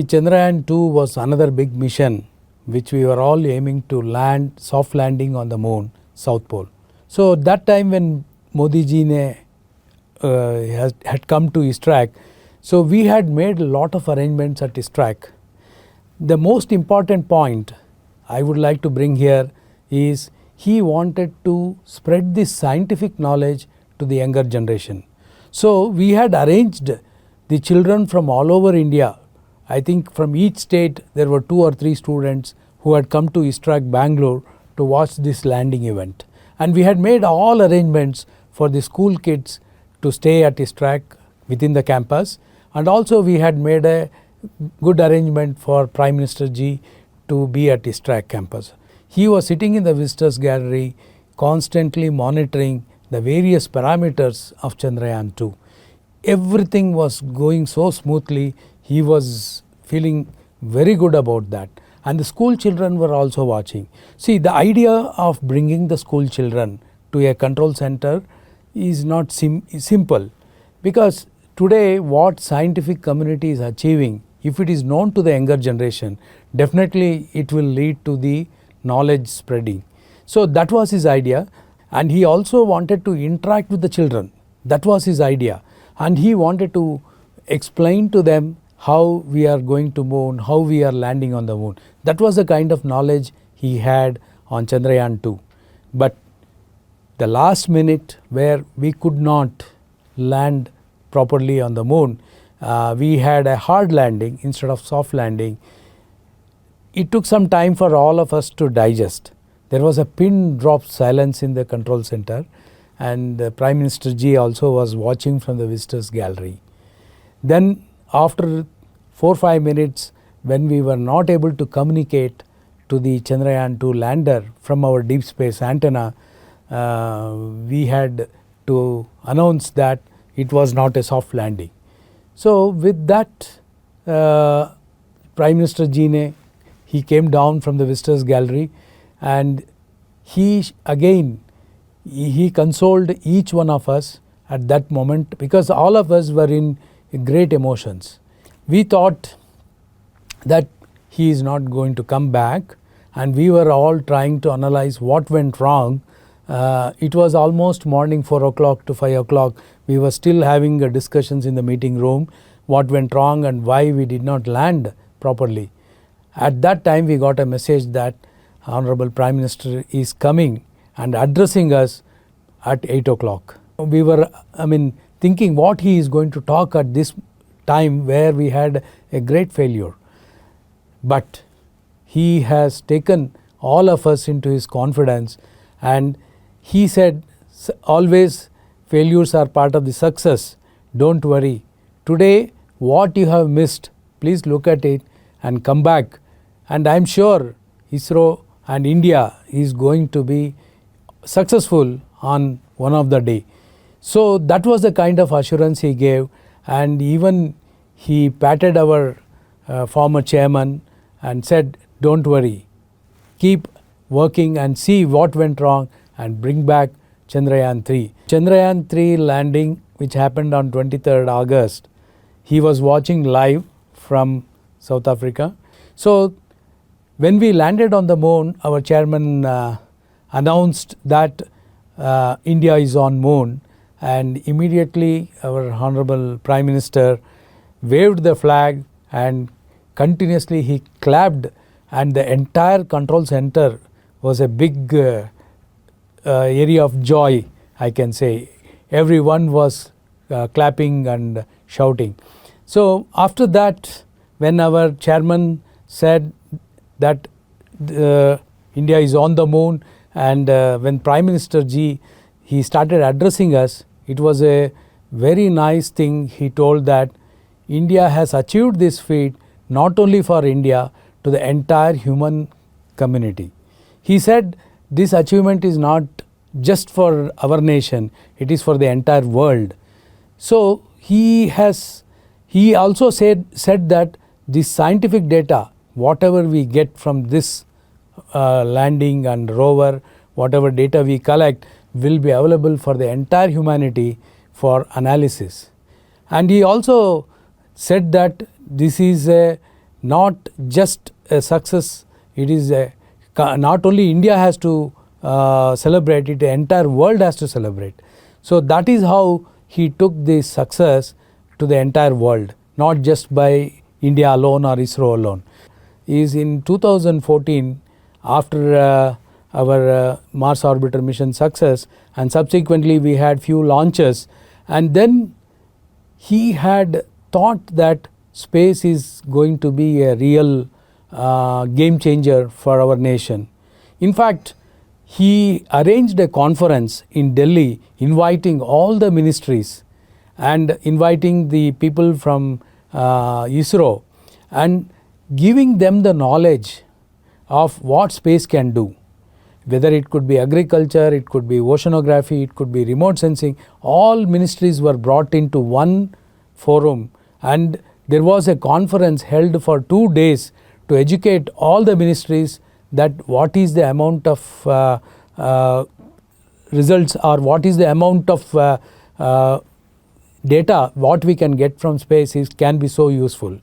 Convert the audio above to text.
Chandrayaan-2 was another big mission which we were all aiming to land, soft landing on the moon, South Pole. So that time when Modi ji ne, had come to ISTRAC, so we had made a lot of arrangements at ISTRAC. The most important point I would like to bring here is he wanted to spread this scientific knowledge to the younger generation. So we had arranged the children from all over India. I think from each state there were 2 or 3 students who had come to ISTRAC Bangalore to watch this landing event. And we had made all arrangements for the school kids to stay at ISTRAC within the campus. And also we had made a good arrangement for Prime Minister ji to be at ISTRAC campus. He was sitting in the visitors gallery constantly monitoring the various parameters of Chandrayaan-2. Everything was going so smoothly. He was feeling very good about that. And the school children were also watching. See, the idea of bringing the school children to a control center is not simple. Because today what scientific community is achieving, if it is known to the younger generation, definitely it will lead to the knowledge spreading. So that was his idea. And he also wanted to interact with the children. That was his idea. And he wanted to explain to them how we are going to moon, how we are landing on the moon. That was the kind of knowledge he had on Chandrayaan-2. But the last minute where we could not land properly on the moon, we had a hard landing instead of soft landing. It took some time for all of us to digest. There was a pin drop silence in the control center, and the Prime Minister ji also was watching from the visitors gallery. Then after 4-5 minutes, when we were not able to communicate to the Chandrayaan-2 lander from our deep space antenna, we had to announce that it was not a soft landing. So with that, Prime Minister ji ne, he came down from the visitors gallery, and he consoled each one of us at that moment, because all of us were in great emotions. We thought that he is not going to come back, and we were all trying to analyze what went wrong. It was almost morning 4 o'clock to 5 o'clock. We were still having discussions in the meeting room, what went wrong and why we did not land properly. At that time we got a message that Honorable Prime Minister is coming and addressing us at 8 o'clock. We were thinking what he is going to talk at this time where we had a great failure. But he has taken all of us into his confidence, and he said, always failures are part of the success. Don't worry. Today what you have missed, please look at it and come back. And I am sure ISRO and India is going to be successful on one of the day. So that was the kind of assurance he gave, and even he patted our former chairman and said, don't worry, keep working and see what went wrong and bring back Chandrayaan-3. Chandrayaan-3 landing, which happened on 23rd August, he was watching live from South Africa. So when we landed on the moon, our chairman announced that India is on moon, and immediately our Honorable Prime Minister waved the flag and continuously he clapped, and the entire control center was a big area of joy, I can say. Everyone was clapping and shouting. So after that, when our chairman said that India is on the moon, and when Prime Minister ji, he started addressing us, it was a very nice thing. He told that India has achieved this feat not only for India, to the entire human community. He said this achievement is not just for our nation, it is for the entire world. So he also said that this scientific data, whatever we get from this landing and rover, whatever data we collect, will be available for the entire humanity for analysis. And he also said that this is a not just a success, it is not only India has to celebrate it, the entire world has to celebrate. So that is how he took this success to the entire world, not just by India alone or ISRO alone. Is in 2014, after our Mars orbiter mission success, and subsequently we had few launches, and then he had thought that space is going to be a real game changer for our nation. In fact, he arranged a conference in Delhi inviting all the ministries and inviting the people from ISRO and giving them the knowledge of what space can do. Whether it could be agriculture, it could be oceanography, it could be remote sensing, all ministries were brought into one forum, and there was a conference held for 2 days to educate all the ministries that what is the amount of results, or what is the amount of data what we can get from space can be so useful.